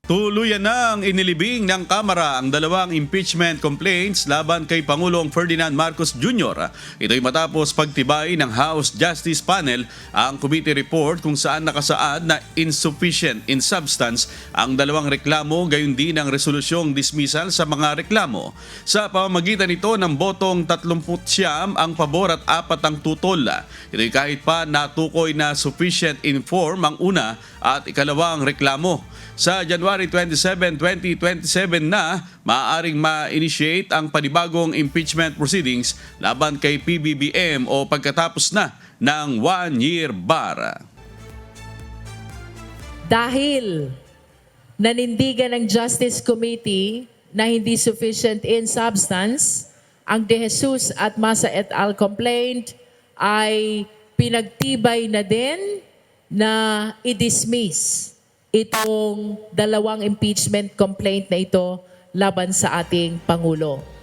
Tuluyan nang inilibing ng Kamara ang dalawang impeachment complaints laban kay Pangulong Ferdinand Marcos Jr. Ito'y matapos pagtibay ng House Justice Panel ang committee report kung saan nakasaad na insufficient in substance ang dalawang reklamo, gayon din ang resolusyong dismissal sa mga reklamo. Sa pamamagitan nito ng botong 39 ang pabor at 4 ang tutol. Ito'y kahit pa natukoy na sufficient in form ang una at ikalawang reklamo. Sa January 27, 2027 na maaaring ma-initiate ang panibagong impeachment proceedings laban kay PBBM o pagkatapos na ng 1-year bar. Dahil nanindigan ng Justice Committee na hindi sufficient in substance, ang De Jesus at Masa et al. Complaint ay pinagtibay na din na i-dismiss itong dalawang impeachment complaint na ito laban sa ating Pangulo.